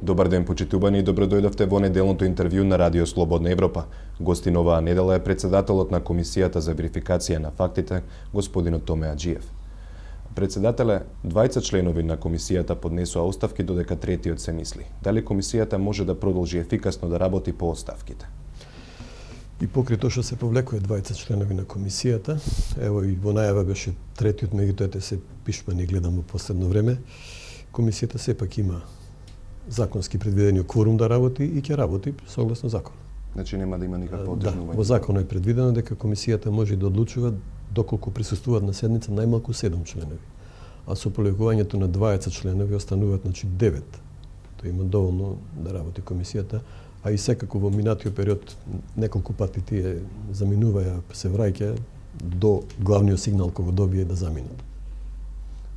Добар ден, почитувани, и добро дојдовте во неделното интервју на Радио Слободна Европа. Гостин оваа недела е председателот на Комисијата за верификација на фактите, господинот Томе Аџиев. Председателе, двајца членови на комисијата поднесоа оставки додека третиот се мисли. Дали комисијата може да продолжи ефикасно да работи по оставките? И покрај тоа што се повлекува двајца членови на комисијата, ево и во најава беше третиот, меѓутоа се пишмани гледам во последно време, комисијата сепак има законски предвидени кворум да работи и ќе работи согласно закон. Значи нема да има никакво одежнување. Да, во законот е предвидено дека комисијата може да одлучува доколку присуствуваат на седница најмалку 7 членови. А со повлекувањето на двајца членови остануваат 9. Тоа има доволно да работи комисијата, а и секако во минатиот период неколку пати тие заминуваја, се враќа до главниот сигнал кога добие да заминат.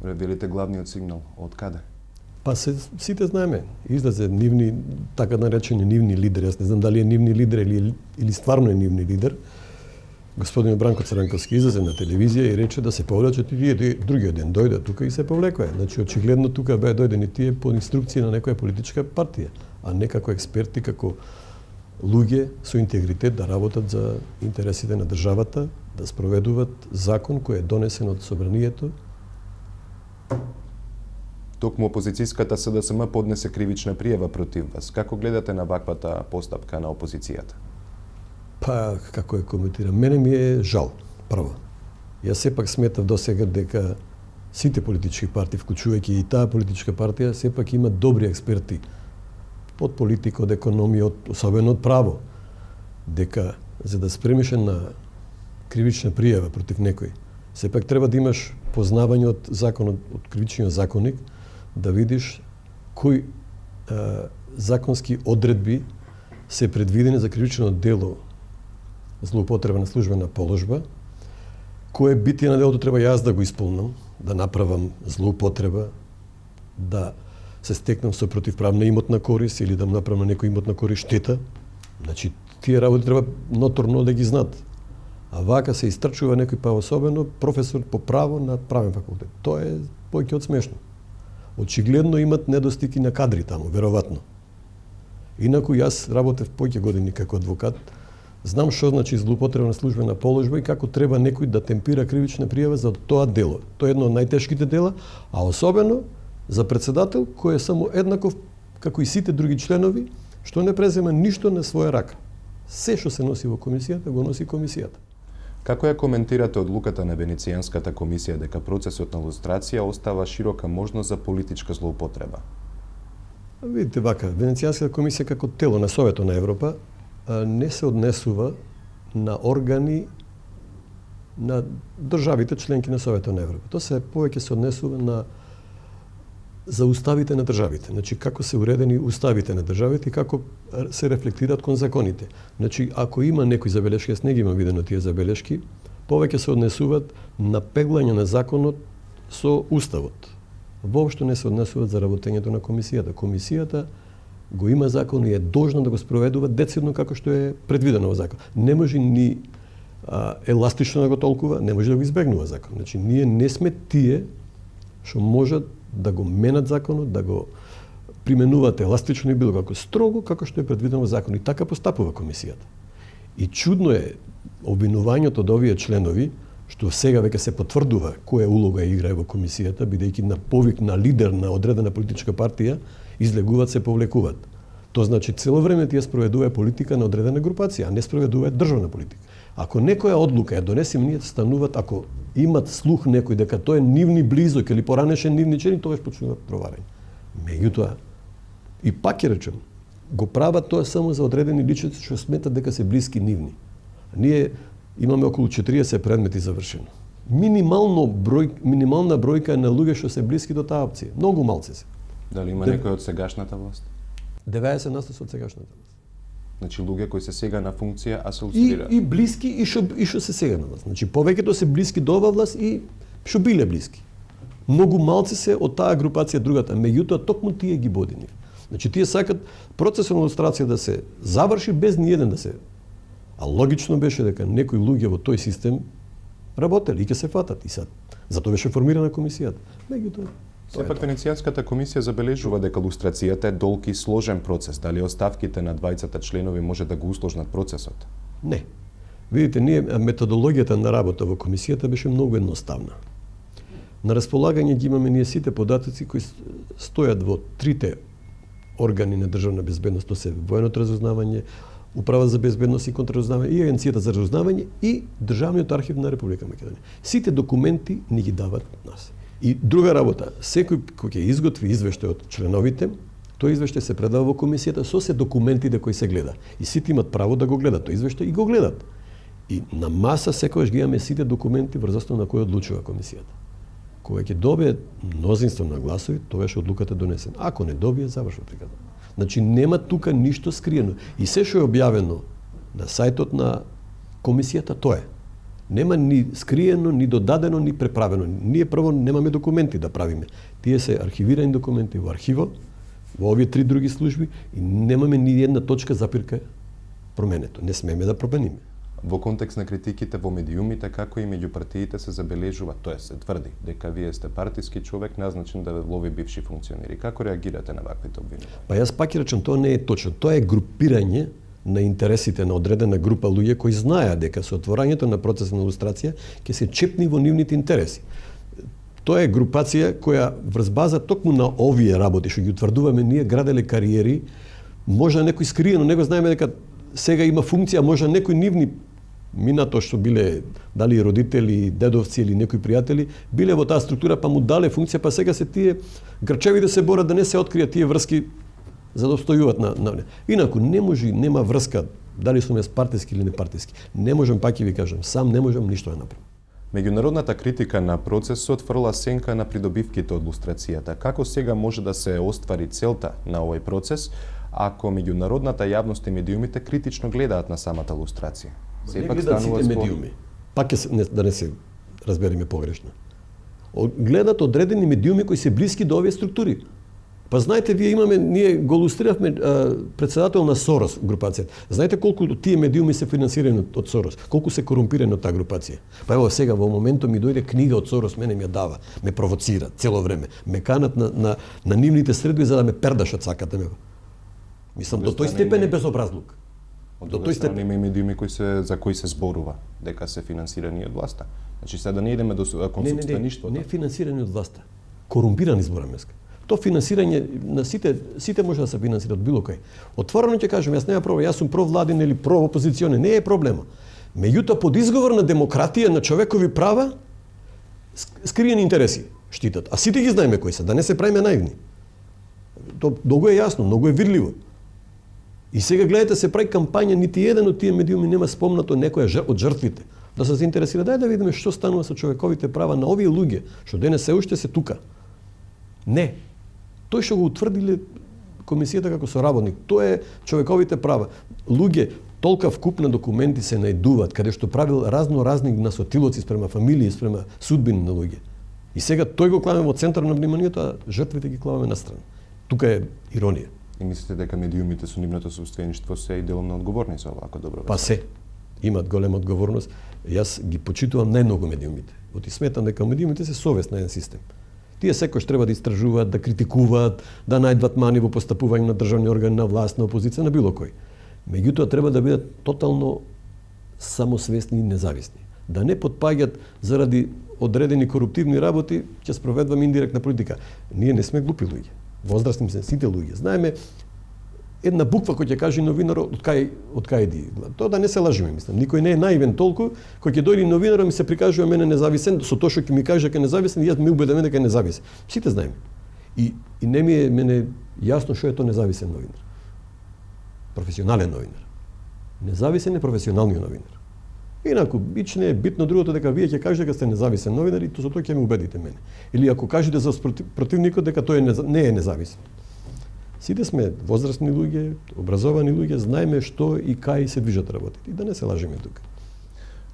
Велите главниот сигнал од каде? Па сите знаеме, излезе нивни, така наречени нивни лидери, јас не знам дали е нивни лидер или стварно е нивни лидер. Господин Бранко Црнковски излезе на телевизија и рече да се повлечат и тие другиот ден дојде тука и се повлекува. Значи очигледно тука беа дојдени тие по инструкција на некоја политичка партија, а не како експерти, како луѓе со интегритет да работат за интересите на државата, да спроведуваат закон кој е донесен од собранието. Токму опозицијската СДСМ поднесе кривична пријава против вас. Како гледате на ваквата постапка на опозицијата? Па, како ја коментирам, мене ми е жал, прво. Јас сепак сметав досега дека сите политички партии, вклучувајќи и таа политичка партија, сепак има добри експерти од политика, од економија, особено од право, дека за да спремиш на кривична пријава против некој, сепак треба да имаш познавање од законот, од кривичниот законник, да видиш кои законски одредби се предвидени за кривично дело злоупотреба на службена положба, кое битие на делото треба јас да го исполнам, да направам злоупотреба, да се стекнам со противправна имотна корис или да му направам на некој имотна корис штета. Значи, тие работи треба ноторно да ги знаат. А вака се истрчува некој, па особено професор по право на правен факултет. Тоа е поќе од смешно. Очигледно имат недостиги на кадри таму, веројатно. Инаку јас работев поќе години како адвокат, знам што значи злоупотреба на службена положба и како треба некој да темпира кривична пријава за тоа дело. Тоа е едно од најтешките дела, а особено за председател кој е само еднаков како и сите други членови, што не презема ништо на своја рака. Се што се носи во комисијата, го носи комисијата. Како ја коментирате одлуката на Венецијанската комисија дека процесот на лустрација остава широка можност за политичка злоупотреба? Видите вака, Венецијанската комисија како тело на Советот на Европа не се однесува на органи на државите членки на Советот на Европа. Тоа се повеќе се однесува на за уставите на државите. Значи како се уредени уставите на државите и како се рефлектираат кон законите. Значи ако има некои забелешки, јас не ги имам видено тие забелешки, повеќе се однесуваат на пеглање на законот со уставот. Воопшто не се однесуваат за работењето на комисијата. Комисијата го има закон и е должна да го спроведува децидно како што е предвидено во закон. Не може ни еластично да го толкува, не може да го избегнува закон. Значи ние не сме тие што можат да го менат законот, да го применуваат еластично и било како строго како што е предвидено во закон. И така постапува комисијата. И чудно е обвинувањето од овие членови, што сега веќе се потврдува која улога играе во комисијата, бидејќи на повик на лидер на одредена политичка партија, излегуваат, се повлекуваат. Тоа значи цело време тие спроведува политика на одредена групација, а не спроведува државна политика. Ако некоја одлука ја донесеме, ние стануваат, ако имат слух некој дека тоа е нивни близок или поранешен нивни чини, тоа почнуваат проварање. Меѓутоа, и пак ќе речем, го прават тоа само за одредени личности што сметат дека се блиски нивни. Ние имаме околу 40 предмети завршено. Минимална бројка на луѓе што се блиски до таа опција. Многу малци се. Дали има некој од сегашната власт? 90% од сегашната власт. Значи луѓе кои се сега на функција, а се лустрираат. И блиски и што се сега на власт. Значи повеќето се блиски до оваа власт и што биле блиски. Многу малци се од таа групација другата, меѓутоа токму тие ги боди нив. Значи тие сакат процесот на лустрација да се заврши без ниеден да се. А логично беше дека некои луѓе во тој систем работели и ќе се фатат и сад. Затоа беше формирана комисијата. Меѓутоа Сепак Венецијанската комисија забележува дека лустрацијата е долг и сложен процес. Дали оставките на двајцата членови може да го усложнат процесот? Не. Видите, методологијата на работа во комисијата беше многу едноставна. На располагање ги имаме ние сите податоци кои стојат во трите органи на државна безбедност, тоа се военото разузнавање, Управа за безбедност и контраразузнавање и Агенцијата за разузнавање и Државниот архив на Република Македонија. Сите документи ни ги дават нас. И друга работа, секој кој ќе изготви извештај од членовите, тој извештај се предава во комисијата со се документите кои се гледа. И сите имат право да го гледат тој извештај и го гледат. И на маса секогаш ги имаме сите документи врз основа на кои одлучува комисијата. Кога ќе добие мнозинство на гласови, тогаш одлуката донесена. Ако не добие, завршува приказна. Значи нема тука ништо скриено. И се што е објавено на сајтот на комисијата, тоа е. Нема ни скриено, ни додадено, ни преправено. Ние прво немаме документи да правиме. Тие се архивирани документи во архиво, во овие три други служби и немаме ни една точка запирка променето. Не смееме да промениме. Во контекст на критиките во медиумите, како и меѓу партиите се забележува, тоа се тврди дека вие сте партиски човек назначен да лови бивши функционери. Како реагирате на ваквите обвинувања? Па јас пак речам, тоа не е точно. Тоа е групирање на интересите на одредена група луѓе кои знаеа дека со отворањето на процес на илустрација ќе се чепни во нивните интереси. Тоа е групација која врз база токму на овие работи што ги утврдуваме ние граделе кариери, може некој скриено, него знаеме дека сега има функција, може некои нивни минато што биле дали родители, дедовци или некои пријатели, биле во таа структура па му дале функција, па сега се тие грчеви да се борат да не се откријат тие врски за да остојуваат на. Инаку не може, нема врска дали сум јас партиски или не партиски. Не можам, пак и ви кажам, сам не можам ништо да направам. Меѓународната критика на процесот фрла сенка на придобивките од лустрацијата. Како сега може да се оствари целта на овој процес, ако меѓународната јавност и медиумите критично гледаат на самата лустрација? Сепак станува сите медиуми. Пак да не се разбериме погрешно. Гледат одредени медиуми кои се блиски до овие структури. Па знаете, ние го лустриравме председател на Сорос групацијата. Знаете колку тие медиуми се финансирани од Сорос, колку се корумпирани од таа групација. Па ево сега во моментот ми дојде книга од Сорос, мене ми ја дава, ме провоцира цело време. Ме канат на нивните средби за да ме пердашат сакате ме. Мислам до тој степен е безобразлук. Од тој степен има и медиуми за кои се зборува дека се финансирани од власта. Значи сега да не идеме до консубстаништвото. Не финансирани од власта. Корумпирани зборамеска. То финансирање на сите може да се финансира од било кој. Отворено ќе кажам, јас нема проблем, јас сум провладен или проопозиционен, не е проблема. Меѓутоа под изговор на демократија, на човекови права, скриени интереси штитат. А сите ги знаеме кои се, да не се правиме наивни. То многу е јасно, многу е видливо. И сега гледате се прави кампања, нити еден од тие медиуми нема спомнато некоја од жртвите. Да се заинтересира, дај да видиме што станува со човековите права на овие луѓе, што денес се уште се тука. Не. Тој што го утврдиле комисијата како соработник, тоа е човековите права. Луѓе, толка вкуп на документи се најдуваат, каде што правил разни насотилоци спрема фамилии, спрема судбини на луѓе. И сега тој го клаваме во центар на вниманието, а жртвите ги клаваме настрана. Тука е иронија. И мислите дека медиумите со нивното собствеништво се и деломно одговорни за овако добро? Па се. Имат голема одговорност. Јас ги почитувам најмногу медиумите. Оти сметам дека медиумите се совест на еден систем. Тие секој треба да истражуваат, да критикуваат, да најдват мани во постапување на државни органи, на власт, на опозиција, на било кој. Меѓутоа треба да бидат тотално самосвесни и независни. Да не потпаѓат заради одредени коруптивни работи, ќе спроведуваме индиректна политика. Ние не сме глупи луѓе. Возрастни се сите луѓе. Знаеме една буква кој ќе каже новинарот од кај иди. Тоа да не се лажиме, мислам. Никој не е наивен толку кој ќе дојде новинарот ми се прикажува мене независен, со тоа што ќе ми каже дека е независен, јас ми убеден дека е независен. Сите знаеме. И не ми е мене јасно што е тоа независен новинар. Професионален новинар. Независен е професионалниот новинар. Инаку бич не е битно другото дека вие ќе кажете дека сте независен новинар и со тоа ќе ме убедите мене. Или ако кажете за противникот дека тој не е независен. Сите сме возрастни луѓе, образовани луѓе, знаеме што и кај се движат работите. И да не се лажиме тука.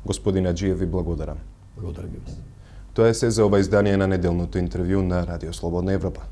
Господин Аџиев, ви благодарам. Благодарам и вас. Тоа е се за ова издание на неделното интервју на Радио Слободна Европа.